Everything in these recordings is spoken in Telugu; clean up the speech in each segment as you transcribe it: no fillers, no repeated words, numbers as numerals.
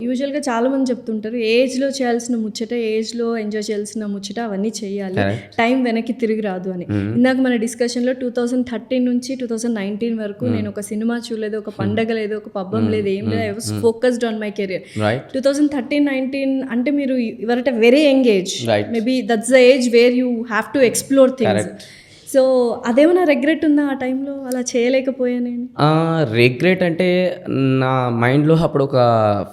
యూజువల్గా చాలా మంది చెప్తుంటారు ఏజ్లో చేయాల్సిన ముచ్చట, ఏజ్లో ఎంజాయ్ చేయాల్సిన ముచ్చట అవన్నీ చేయాలి, టైం వెనక్కి తిరిగి రాదు అని. ఇందాక మన డిస్కషన్లో 2013 నుంచి 2019 వరకు నేను ఒక సినిమా చూడలేదు, ఒక పండగ లేదు, ఒక పబ్బం లేదు, ఏం లేదు. I was focused on my career. 2013-19 అంటే మీరు your at a very young age, maybe that's the age where you have to explore things. So అదేమన్నా రెగ్రెట్ ఉందా ఆ టైంలో అలా చేయలేకపోయాను? రెగ్రెట్ అంటే నా మైండ్లో అప్పుడు ఒక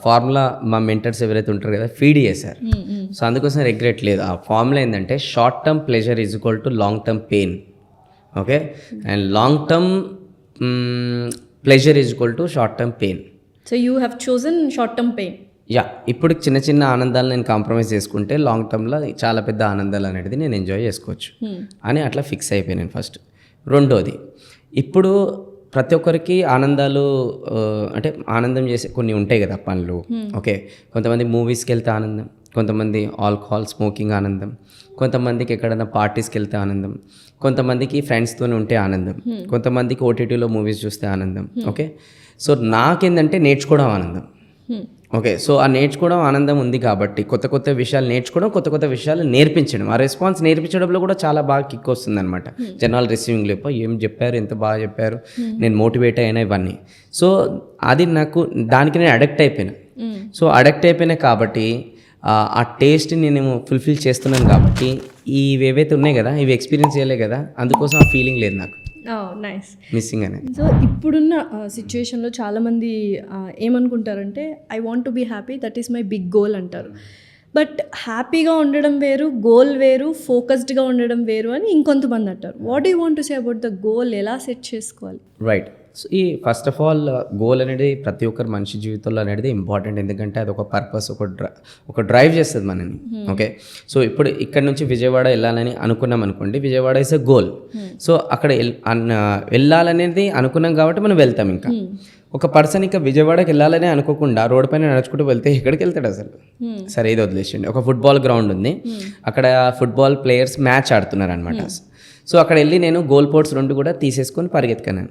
ఫార్ములా మా మెంటర్స్ ఎవరైతే ఉంటారు కదా ఫీడ్ చేశారు. సో అందుకోసం రెగ్రెట్ లేదు. ఆ ఫార్ములా ఏంటంటే short term pleasure is equal to long term pain. Okay, and long term pleasure is equal to short term pain. So you have chosen short term pain. ఇప్పుడు చిన్న చిన్న ఆనందాలు నేను కాంప్రమైజ్ చేసుకుంటే లాంగ్ టర్మ్లో చాలా పెద్ద ఆనందాలు అనేది నేను ఎంజాయ్ చేసుకోవచ్చు అని అట్లా ఫిక్స్ అయిపోయాను ఫస్ట్. రెండోది, ఇప్పుడు ప్రతి ఒక్కరికి ఆనందాలు అంటే ఆనందం చేసే కొన్ని ఉంటాయి కదా పనులు. ఓకే, కొంతమంది మూవీస్కి వెళ్తే ఆనందం, కొంతమంది ఆల్కహాల్ స్మోకింగ్ ఆనందం, కొంతమందికి ఎక్కడైనా పార్టీస్కి వెళ్తే ఆనందం, కొంతమందికి ఫ్రెండ్స్తో ఉంటే ఆనందం, కొంతమందికి ఓటీటీలో మూవీస్ చూస్తే ఆనందం. ఓకే, సో నాకేంటంటే నేర్చుకోవడం ఆనందం. ఓకే, సో ఆ నేర్చుకోవడం ఆనందం ఉంది కాబట్టి కొత్త కొత్త విషయాలు నేర్చుకోవడం, కొత్త కొత్త విషయాలు నేర్పించడం, ఆ రెస్పాన్స్ నేర్పించడంలో కూడా చాలా బాగా కిక్ వస్తుంది అనమాట. జనాలు రిసీవింగ్ లేపో ఏం చెప్పారు, ఎంత బాగా చెప్పారు, నేను మోటివేట్ అయినా ఇవన్నీ. సో అది నాకు దానికి నేను అడక్ట్ అయిపోయినా. సో అడక్ట్ అయిపోయినా కాబట్టి ఆ టేస్ట్ని నేను ఫుల్ఫిల్ చేస్తున్నాను కాబట్టి ఇవేవైతే ఉన్నాయి కదా ఇవి ఎక్స్పీరియన్స్ చేయలే కదా, అందుకోసం ఆ ఫీలింగ్ లేదు నాకు. నైస్ మిస్సింగ్ అనేది. సో ఇప్పుడున్న సిచ్యువేషన్లో చాలామంది ఏమనుకుంటారంటే I want to be happy, that is my big goal అంటారు. బట్ హ్యాపీగా ఉండడం వేరు, గోల్ వేరు, ఫోకస్డ్గా ఉండడం వేరు అని ఇంకొంతమంది అంటారు. What you want to say about the goal? ఎలా సెట్ చేసుకోవాలి? రైట్, సో ఈ ఫస్ట్ ఆఫ్ ఆల్ గోల్ అనేది ప్రతి ఒక్కరి మనిషి జీవితంలో అనేది ఇంపార్టెంట్. ఎందుకంటే అది ఒక పర్పస్, ఒక డ్రైవ్ చేస్తుంది మనని. ఓకే, సో ఇప్పుడు ఇక్కడ నుంచి విజయవాడ వెళ్ళాలని అనుకున్నాం అనుకోండి, Vijayawada is a goal. So అక్కడ వెళ్ళాలనేది అనుకున్నాం కాబట్టి మనం వెళ్తాం. ఇంకా ఒక పర్సన్ ఇంకా విజయవాడకి వెళ్ళాలని అనుకోకుండా రోడ్డు పైన నడుచుకుంటూ వెళ్తే ఎక్కడికి వెళ్తాడు అసలు? సరే ఇది వదిలేసిండి. ఒక ఫుట్బాల్ గ్రౌండ్ ఉంది, అక్కడ ఫుట్బాల్ ప్లేయర్స్ మ్యాచ్ ఆడుతున్నారు అనమాట. సో అక్కడ వెళ్ళి నేను గోల్ పోర్ట్స్ 2 కూడా తీసేసుకొని పరిగెత్తుకున్నాను.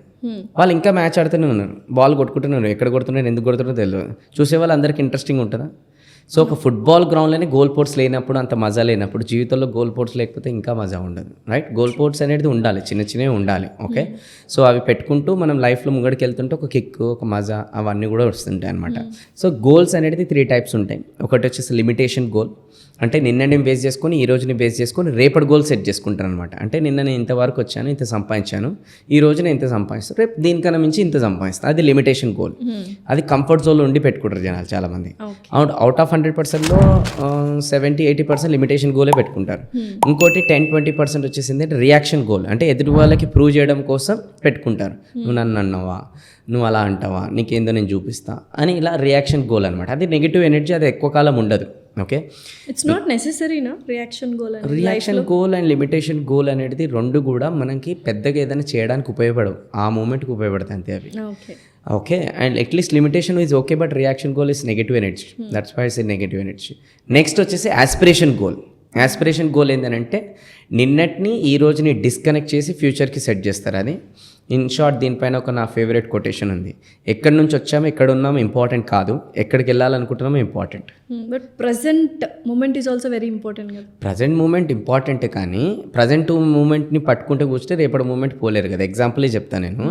వాళ్ళు ఇంకా మ్యాచ్ ఆడుతూనే ఉన్నారు, బాల్ కొట్టుకుంటున్నారు, ఎక్కడ కొడుతున్నారు, ఎందుకు కొడుతున్నారో తెలియదు. చూసే వాళ్ళు అందరికీ ఇంట్రెస్టింగ్ ఉంటుందా? సో ఒక ఫుట్బాల్ గ్రౌండ్లోనే గోల్ పోర్ట్స్ లేనప్పుడు అంత మజా లేనప్పుడు జీవితంలో గోల్ పోర్ట్స్ లేకపోతే ఇంకా మజా ఉండదు. రైట్, గోల్ పోర్ట్స్ అనేది ఉండాలి, చిన్న చిన్నవి ఉండాలి. ఓకే, సో అవి పెట్టుకుంటూ మనం లైఫ్లో ముంగడికి వెళ్తుంటే ఒక కిక్, ఒక మజా అవన్నీ కూడా వస్తుంటాయి అనమాట. సో గోల్స్ అనేది 3 టైప్స్ ఉంటాయి. ఒకటి వచ్చేసి లిమిటేషన్ గోల్, అంటే నిన్నని బేస్ చేసుకొని ఈ రోజుని బేస్ చేసుకొని రేపటి గోల్ సెట్ చేసుకుంటాను అనమాట. అంటే నిన్న నేను ఇంతవరకు వచ్చాను, ఇంత సంపాదించాను, ఈ రోజు నేను ఇంత సంపాదిస్తాను, రేపు దీనికన్నా మించి ఇంత సంపాదిస్తాను, అది లిమిటేషన్ గోల్. అది కంఫర్ట్ జోన్లో ఉండి పెట్టుకుంటారు జనాలు చాలామంది. అవుట్ ఆఫ్ 100%లో 70-80% లిమిటేషన్ గోలే పెట్టుకుంటారు. ఇంకోటి 10-20% వచ్చేసింది రియాక్షన్ గోల్, అంటే ఎదుటి వాళ్ళకి ప్రూవ్ చేయడం కోసం పెట్టుకుంటారు. నువ్వు నన్ను అన్నావా, నువ్వు అలా అంటావా, నీకేందో నేను చూపిస్తా అని, ఇలా రియాక్షన్ గోల్ అనమాట. అది నెగిటివ్ ఎనర్జీ, అది ఎక్కువ కాలం ఉండదు. ఓకే, ఇట్స్ నాట్ నెసెసరీనా reaction goal? Reaction goal and limitation goal అనేది 2 కూడా మనకి పెద్దగా ఏదైనా చేయడానికి ఉపయోగపడవు, ఆ మూమెంట్కి ఉపయోగపడతాయి అంతే అవి. Okay, and at least limitation is okay, but reaction goal is negative energy, that's why is negative energy. Next వచ్చేసి ఆస్పిరేషన్ గోల్. ఆస్పిరేషన్ గోల్ ఏంటంటే నిన్నటిని ఈ రోజుని డిస్కనెక్ట్ చేసి ఫ్యూచర్కి సెట్ చేస్తారు. అది ఇన్ షార్ట్ దీనిపైన ఒక నా ఫేవరెట్ కొటేషన్ ఉంది, ఎక్కడి నుంచి వచ్చామో ఎక్కడ ఉన్నామో ఇంపార్టెంట్ కాదు, ఎక్కడికి వెళ్ళాలనుకుంటున్నామో important. But present moment is also very important కదా. ప్రజెంట్ మూమెంట్ ఇంపార్టెంటే, కానీ ప్రజెంట్ మూమెంట్ని పట్టుకుంటే కూర్చుంటే రేపటి మూమెంట్ పోలేరు కదా. ఎగ్జాంపులే చెప్తాను నేను.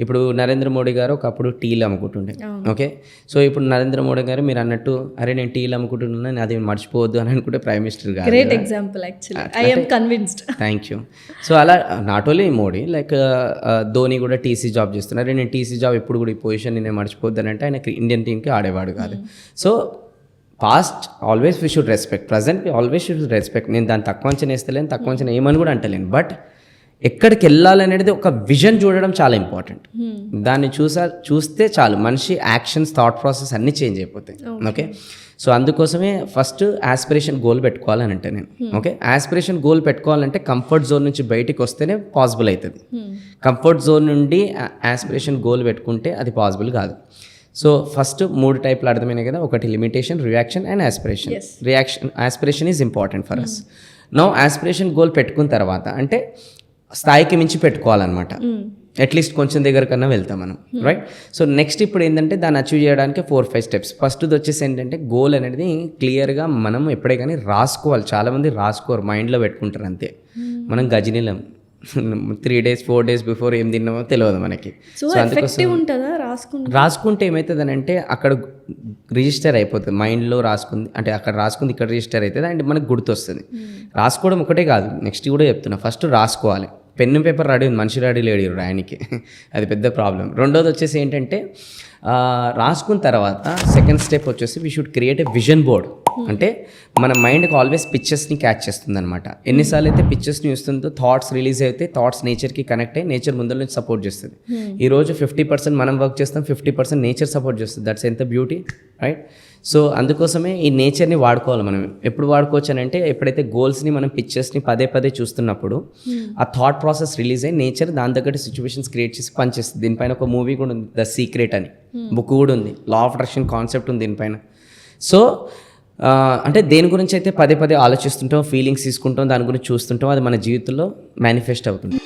ఇప్పుడు నరేంద్ర మోడీ గారు ఒకప్పుడు టీలు అమ్ముకుంటుండే. ఓకే, సో ఇప్పుడు నరేంద్ర మోడీ గారు మీరు అన్నట్టు అరే నేను టీలు అమ్ముకుంటున్నాను అది మర్చిపోవద్దు అని అనుకుంటే ప్రైమ్ మినిస్టర్ గారు. Great example actually, I am convinced. Thank you. So అలా not only Modi, like Dhoni కూడా టీసీ జాబ్ చేస్తున్నారు. నేను టీసీ జాబ్ ఎప్పుడు కూడా ఈ పొజిషన్ నేను మర్చిపోద్దు అని అంటే ఆయన ఇండియన్ టీంకి ఆడేవాడు కాదు. So past always we should respect, present always should respect. నేను దాన్ని తక్కువ అంచనా వేస్తలేను, తక్కువ అంచనా ఏమని కూడా అంటలేను, బట్ ఎక్కడికి వెళ్ళాలనేది ఒక విజన్ చూడడం చాలా ఇంపార్టెంట్. దాన్ని చూస్తే చాలు మనిషి యాక్షన్స్, థాట్ ప్రాసెస్ అన్నీ చేంజ్ అయిపోతాయి. ఓకే, సో అందుకోసమే ఫస్ట్ ఆస్పిరేషన్ గోల్ పెట్టుకోవాలని అంటే నేను. ఓకే, ఆస్పిరేషన్ గోల్ పెట్టుకోవాలంటే కంఫర్ట్ జోన్ నుంచి బయటికి వస్తేనే పాసిబుల్ అవుతుంది. కంఫర్ట్ జోన్ నుండి ఆస్పిరేషన్ గోల్ పెట్టుకుంటే అది పాసిబుల్ కాదు. సో ఫస్ట్ 3 టైప్లు అర్థమైనాయి కదా, ఒకటి limitation, reaction and aspiration. Aspiration is important for us. Now aspiration goal పెట్టుకున్న తర్వాత అంటే స్థాయికి మించి పెట్టుకోవాలన్నమాట. అట్లీస్ట్ కొంచెం దగ్గర కన్నా వెళ్తాం మనం, రైట్? సో నెక్స్ట్ ఇప్పుడు ఏంటంటే దాన్ని అచీవ్ చేయడానికి 4-5 స్టెప్స్. ఫస్ట్ది వచ్చేసి ఏంటంటే గోల్ అనేది క్లియర్గా మనం ఎప్పుడే కానీ రాసుకోవాలి. చాలామంది రాసుకోరు, మైండ్లో పెట్టుకుంటారు అంతే. మనం గజనీలం 3 days 4 days బిఫోర్ ఏం తిన్నామో తెలియదు మనకి. సో ఎఫెక్టివ్ ఉంటుందా రాసుకుంటే ఏమవుతుంది అంటే అక్కడ రిజిస్టర్ అయిపోతుంది మైండ్లో. రాసుకుంది అంటే అక్కడ రాసుకుంది ఇక్కడ రిజిస్టర్ అవుతుంది అండ్ మనకు గుర్తొస్తుంది. రాసుకోవడం ఒకటే కాదు, నెక్స్ట్ కూడా చెప్తున్నా, ఫస్ట్ రాసుకోవాలి. పెన్ను పేపర్ రెడీ ఉంది, మనిషి రెడీ లేడు రాయనికి, అది పెద్ద ప్రాబ్లం. రెండోది వచ్చేసి ఏంటంటే రాసుకున్న తర్వాత సెకండ్ స్టెప్ వచ్చేసి we should create a vision board. అంటే మన మైండ్కి ఆల్వేస్ పిక్చర్స్ని క్యాచ్ చేస్తుంది అనమాట. ఎన్నిసార్లు అయితే పిక్చర్స్ని చూస్తుందో థాట్స్ రిలీజ్ అయితే థాట్స్ నేచర్కి కనెక్ట్ అయ్యి నేచర్ ముందర నుంచి సపోర్ట్ చేస్తుంది. ఈరోజు 50% మనం వర్క్ చేస్తాం, 50% నేచర్ సపోర్ట్ చేస్తుంది. దట్స్ ఎంత బ్యూటీ, రైట్? సో అందుకోసమే ఈ నేచర్ని వాడుకోవాలి మనం. ఎప్పుడు వాడుకోవచ్చు అని అంటే ఎప్పుడైతే గోల్స్ని మనం పిక్చర్స్ని పదే పదే చూస్తున్నప్పుడు ఆ థాట్ ప్రాసెస్ రిలీజ్ అయ్యి నేచర్ దాని తగ్గట్టు సిచ్యువేషన్స్ క్రియేట్ చేసి పనిచేస్తుంది. దీనిపైన ఒక మూవీ కూడా ఉంది, ద సీక్రెట్ అని, బుక్ కూడా ఉంది, లా ఆఫ్ అట్రాక్షన్ కాన్సెప్ట్ ఉంది దీనిపైన. సో అంటే దేని గురించి అయితే పదే పదే ఆలోచిస్తుంటాం, ఫీలింగ్స్ తీసుకుంటాం, దాని గురించి చూస్తుంటాం, అది మన జీవితంలో మేనిఫెస్ట్ అవుతుంటుంది.